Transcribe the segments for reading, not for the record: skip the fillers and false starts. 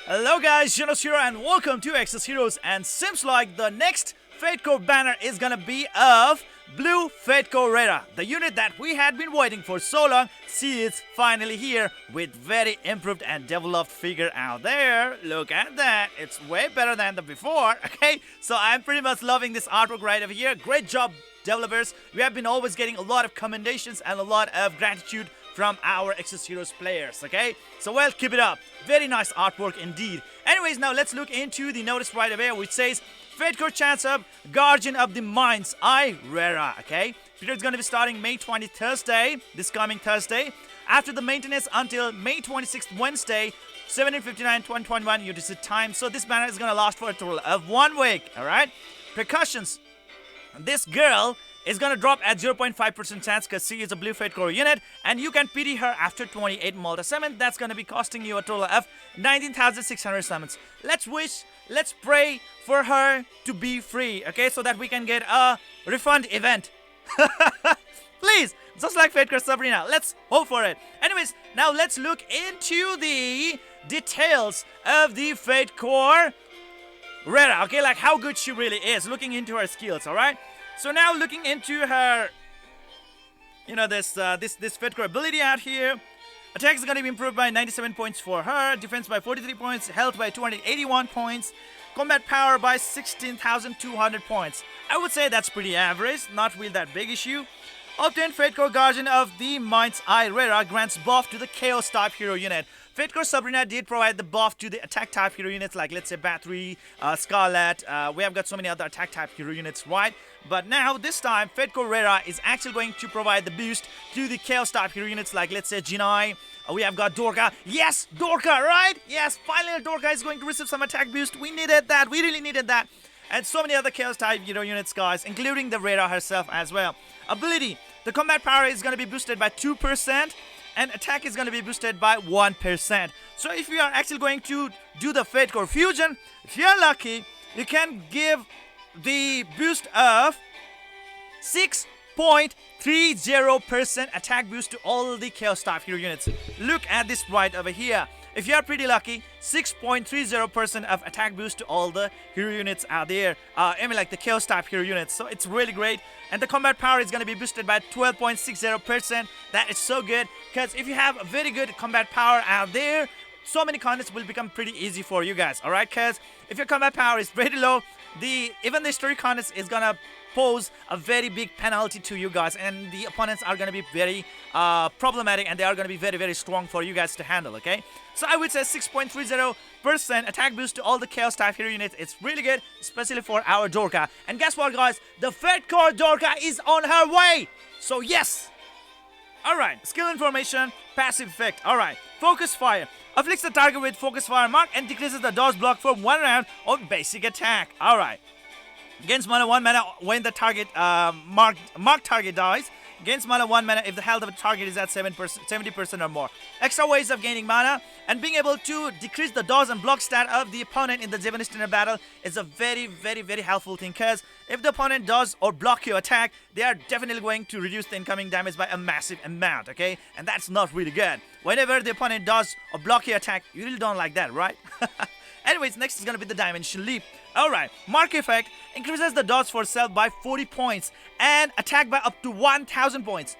Hello guys, Zennosh here and welcome to Exos Heroes, and seems like the next Fatecore banner is gonna be of Blue Fatecore Rera, the unit that we had been waiting for so long. See, it's finally here with very improved and developed figure out there. Look at that, it's way better than the before, okay? So I'm pretty much loving this artwork right over here. Great job, developers. We have been always getting a lot of commendations and a lot of gratitude from our Exos Heroes players, okay? So well, keep it up. Very nice artwork indeed. Anyways, now let's look into the notice right away, which says Fatecore chants up Guardian of the Mind's Eye Rera, okay? Period's gonna be starting May 20th Thursday, this coming Thursday, after the maintenance until May 26th Wednesday, 17:59 2021 UTC time. So this banner is gonna last for a total of 1 week, alright? Precautions. This girl is gonna drop at 0.5% chance because she is a Blue Fatecore unit, and you can pity her after 28 Malta summons. That's gonna be costing you a total of 19,600 summons. Let's pray for her to be free, okay, so that we can get a refund event. Please, just like Fatecore Sabrina, let's hope for it. Anyways, now let's look into the details of the Fatecore Rera, okay, like how good she really is, looking into her skills, alright? So now looking into her, this Fatecore ability out here. Attack is going to be improved by 97 points for her, defense by 43 points, health by 281 points, combat power by 16,200 points. I would say that's pretty average, not really that big issue. Obtain Fatecore Guardian of the Mind's Eye Rera grants buff to the Chaos type hero unit. Fatecore Sabrina did provide the buff to the attack type hero units like, let's say, Battery, Scarlet. We have got so many other attack type hero units, right? But now, this time, Fatecore Rera is actually going to provide the boost to the Chaos type hero units like, let's say, Jinai. We have got Dorka. Yes, Dorka, right? Yes, finally Dorka is going to receive some attack boost. We needed that. We really needed that. And so many other Chaos type hero units, guys, including the Rera herself as well. Ability. The combat power is going to be boosted by 2%. And attack is going to be boosted by 1%. So if you are actually going to do the Fatecore Fusion, if you are lucky, you can give the boost of 6.30% attack boost to all the Chaos type hero units. Look at this right over here. If you are pretty lucky, 6.30% of attack boost to all the hero units out there. Like the Chaos type hero units. So it's really great. And the combat power is going to be boosted by 12.60%. That is so good. Because if you have a very good combat power out there, so many contests will become pretty easy for you guys. Alright? Because if your combat power is pretty low, even the story contest is going to pose a very big penalty to you guys, and the opponents are going to be very problematic, and they are going to be very, very strong for you guys to handle, okay? So I would say 6.30% attack boost to all the Chaos type hero units. It's really good, especially for our Dorka. And guess what, guys? The Fatecore Dorka is on her way! So yes! Alright, skill information, passive effect. Alright, Focus Fire. Afflicts the target with Focus Fire mark and decreases the dodge block for 1 round of basic attack. Alright. Gains mana 1 mana when the target marked target dies. Gains mana 1 mana if the health of a target is at 70% or more. Extra ways of gaining mana and being able to decrease the dodge and block stat of the opponent in the Japanese standard battle is a very, very, very helpful thing, because if the opponent does or block your attack, they are definitely going to reduce the incoming damage by a massive amount, okay? And that's not really good. Whenever the opponent does or block your attack, you really don't like that, right? Anyways, next is going to be the Dimension Leap. Alright, Mark Effect increases the dodge for self by 40 points and attack by up to 1,000 points.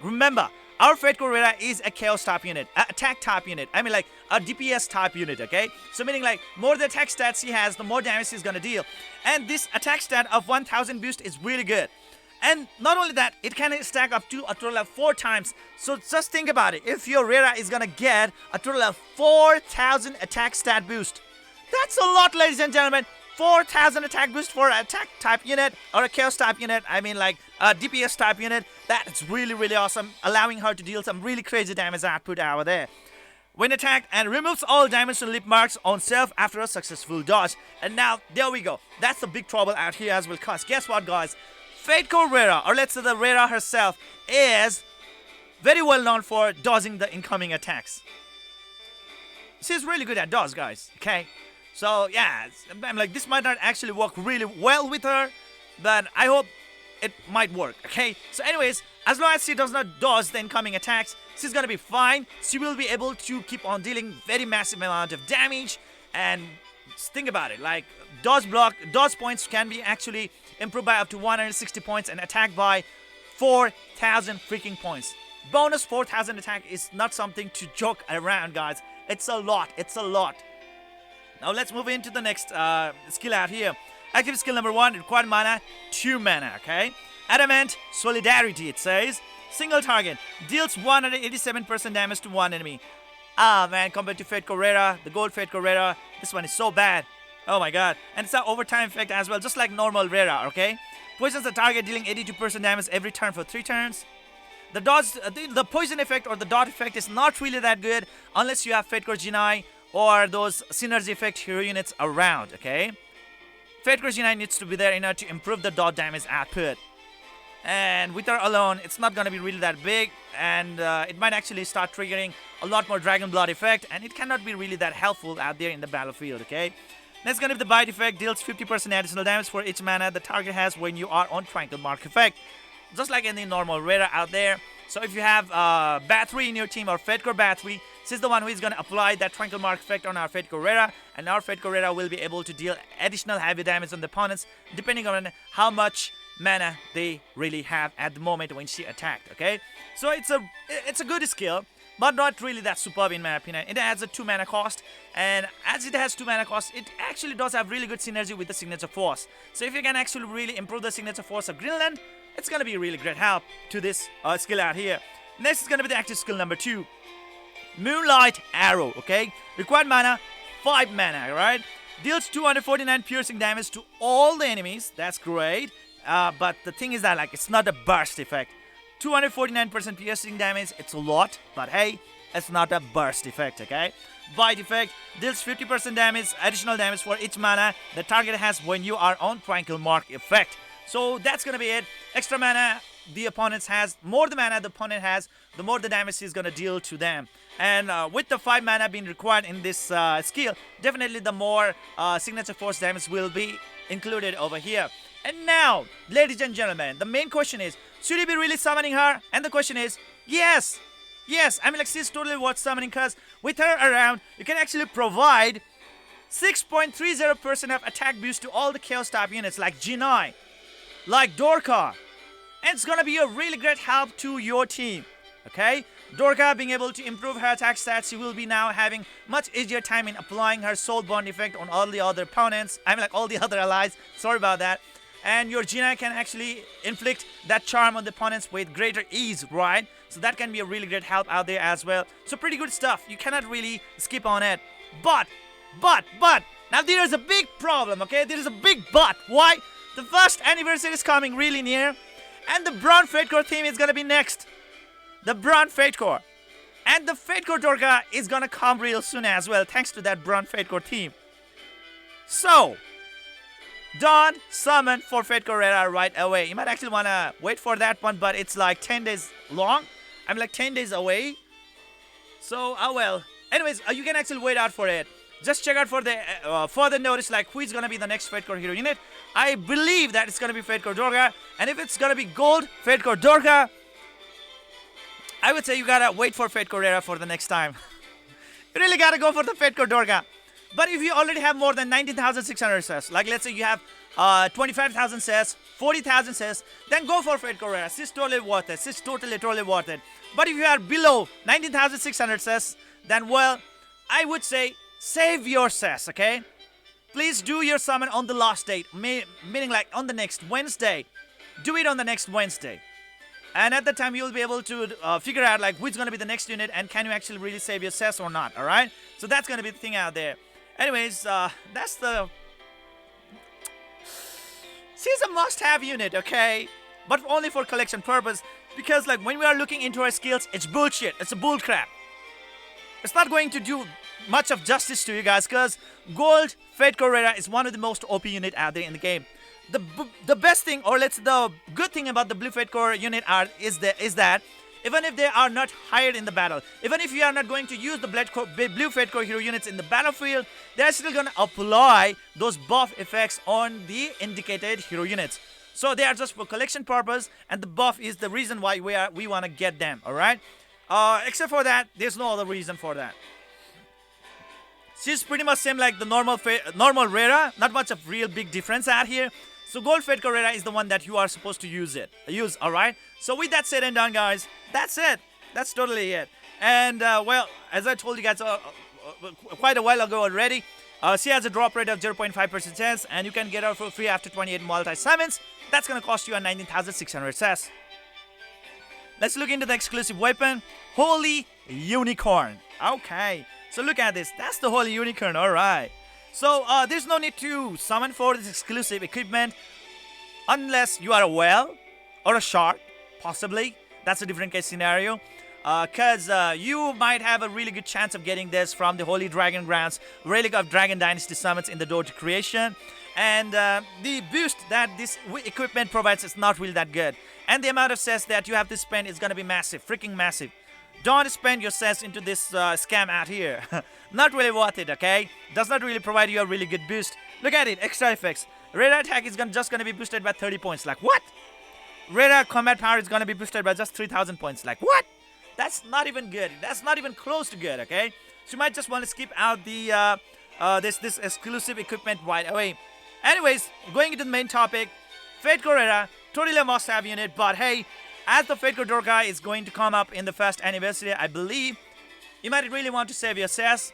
Remember, our Fatecore Rera is a Chaos type unit, a attack type unit. A DPS type unit, okay? So meaning more the attack stats she has, the more damage she's going to deal. And this attack stat of 1,000 boost is really good. And not only that, it can stack up to a total of 4 times. So just think about it. If your Rera is gonna get a total of 4,000 attack stat boost, that's a lot, ladies and gentlemen. 4,000 attack boost for an attack type unit or a Chaos type unit. A DPS type unit. That's really, really awesome, allowing her to deal some really crazy damage output out there. When attacked, and removes all Dimension Leap marks on self after a successful dodge. And now, there we go. That's the big trouble out here as well, cause guess what, guys? Fatecore Rera, or let's say the Rera herself, is very well known for dodging the incoming attacks. She's really good at dodge, guys, okay? So, yeah, this might not actually work really well with her, but I hope it might work, okay? So anyways, As long as she does not dodge the incoming attacks, she's gonna be fine. She will be able to keep on dealing very massive amount of damage. And think about it, like dodge points can be actually improved by up to 160 points and attack by 4,000 freaking points. Bonus 4,000 attack is not something to joke around, guys. It's a lot. Now let's move into the next skill out here. Active skill number 1, required mana, 2 mana, okay? Adamant Solidarity, it says. Single target, deals 187% damage to one enemy. Ah man, compared to Fatecore Rera, the gold Fatecore Rera, this one is so bad. Oh my god. And it's an overtime effect as well, just like normal Rera, okay? Poisons the target, dealing 82% damage every turn for 3 turns. The dodge, the poison effect or the dot effect is not really that good unless you have Fatecore Genii or those synergy effect hero units around, okay? Fatecore Genii needs to be there in order to improve the dot damage output. And with her alone, it's not gonna be really that big, and it might actually start triggering a lot more Dragon Blood effect, and it cannot be really that helpful out there in the battlefield, okay? Next gonna be the Bite effect, deals 50% additional damage for each mana the target has when you are on Tranquil Mark effect. Just like any normal Rera out there. So if you have Bathory in your team or Fatecore Bathory, she's the one who is going to apply that Tranquil Mark effect on our Fatecore Rera, and our Fatecore Rera will be able to deal additional heavy damage on the opponents depending on how much mana they really have at the moment when she attacked, okay? So it's a good skill, but not really that superb in my opinion. It has a 2 mana cost, and as it has 2 mana cost, it actually does have really good synergy with the Signature Force. So if you can actually really improve the Signature Force of Greenland, it's gonna be a really great help to this skill out here. Next is gonna be the active skill number 2, Moonlight Arrow, okay? Required mana, 5 mana, right? Deals 249 piercing damage to all the enemies. That's great. But the thing is that, like, it's not a burst effect. 249% piercing damage, it's a lot, but hey, it's not a burst effect, okay? Bite effect, deals 50% damage, additional damage for each mana the target has when you are on Tranquil Mark effect. So that's gonna be it. Extra mana the opponent has, more the mana the opponent has, the more the damage he's gonna deal to them. And with the 5 mana being required in this skill, definitely the more Signature Force damage will be included over here. And now, ladies and gentlemen, the main question is, should you be really summoning her? And the question is, yes. Yes, I mean, like, she's totally worth summoning, because with her around, you can actually provide 6.30% of attack boost to all the Chaos type units like Genii, like Dorka. And it's gonna be a really great help to your team, okay? Dorka being able to improve her attack stats, she will be now having much easier time in applying her Soul Bond effect on all the other opponents. I mean, like, all the other allies. Sorry about that. And your Genii can actually inflict that charm on the opponents with greater ease, right? So that can be a really great help out there as well. So pretty good stuff. You cannot really skip on it. But, now there is a big problem, okay? There is a big but. Why? The first anniversary is coming really near, and the Brown Fatecore theme is gonna be next. The Brown Fatecore. And the Fatecore Dorka is gonna come real soon as well, thanks to that Brown Fatecore theme. So, don't summon for Fatecore Rera right away. You might actually wanna wait for that one, but it's like 10 days long. I'm like 10 days away. So, oh well. Anyways, you can actually wait out for it. Just check out for the further notice, like who is gonna be the next Fatecore hero unit. I believe that it's gonna be Fatecore Dorka, and if it's gonna be gold Fatecore Dorka, I would say you gotta wait for Fatecore Rera for the next time. You really gotta go for the Fatecore Dorka. But if you already have more than 19,600 says, like let's say you have 25,000 says, 40,000 says, then go for Fatecore Rera. She's totally worth it. She's totally worth it. But if you are below 19,600 says, then well, I would say save your says, okay? Please do your summon on the last date, meaning like on the next Wednesday. Do it on the next Wednesday. And at that time, you'll be able to figure out like which is going to be the next unit and can you actually really save your says or not, alright? So that's going to be the thing out there. Anyways, that's the... She's a must-have unit, okay? But only for collection purpose, because like when we are looking into her skills, it's bullshit. It's a bullcrap. It's not going to do much of justice to you guys, because Gold Fatecore Rera is one of the most OP unit out there in the game. The best thing, or let's the good thing about the Blue Fatecore unit is that even if they are not hired in the battle, even if you are not going to use the Blue Fatecore hero units in the battlefield, they are still going to apply those buff effects on the indicated hero units. So they are just for collection purpose, and the buff is the reason why we want to get them. All right. Except for that, there's no other reason for that. She's pretty much same like the normal Rera. Not much of real big difference out here. So gold Fatecore Rera is the one that you are supposed to use. All right. So with that said and done, guys, that's it. That's totally it. And well, as I told you guys quite a while ago already, she has a drop rate of 0.5% chance, and you can get her for free after 28 multi-summons. That's gonna cost you a 19,600 cess. Let's look into the exclusive weapon, Holy Unicorn. Okay, so look at this. That's the Holy Unicorn. All right. So there's no need to summon for this exclusive equipment unless you are a whale or a shark, possibly. That's a different case scenario. Because you might have a really good chance of getting this from the Holy Dragon Grounds, Relic of Dragon Dynasty summons in the door to creation. And the boost that this equipment provides is not really that good. And the amount of cess that you have to spend is going to be massive, freaking massive. Don't spend your cess into this scam out here. Not really worth it, okay? Does not really provide you a really good boost. Look at it, extra effects. Rera attack is just going to be boosted by 30 points. Like, what? Rera combat power is going to be boosted by just 3,000 points. Like, what? That's not even good. That's not even close to good, okay? So you might just want to skip out the this exclusive equipment right away. Anyways, going into the main topic, Fatecore Rera, totally a must-have unit, but hey, as the Fatecore Dorka is going to come up in the first anniversary, I believe, you might really want to save your cess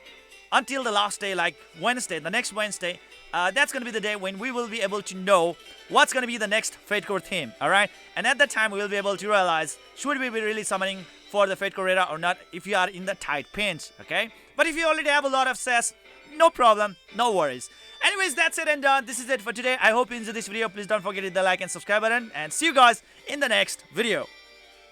until the last day, like Wednesday, the next Wednesday. That's going to be the day when we will be able to know what's going to be the next Fatecore theme, alright? And at that time, we will be able to realize, should we be really summoning for the Fatecore Rera or not, if you are in the tight pinch, okay? But if you already have a lot of cess, no problem, no worries. Anyways, that's it and done. This is it for today. I hope you enjoyed this video. Please don't forget to hit the like and subscribe button, and see you guys in the next video.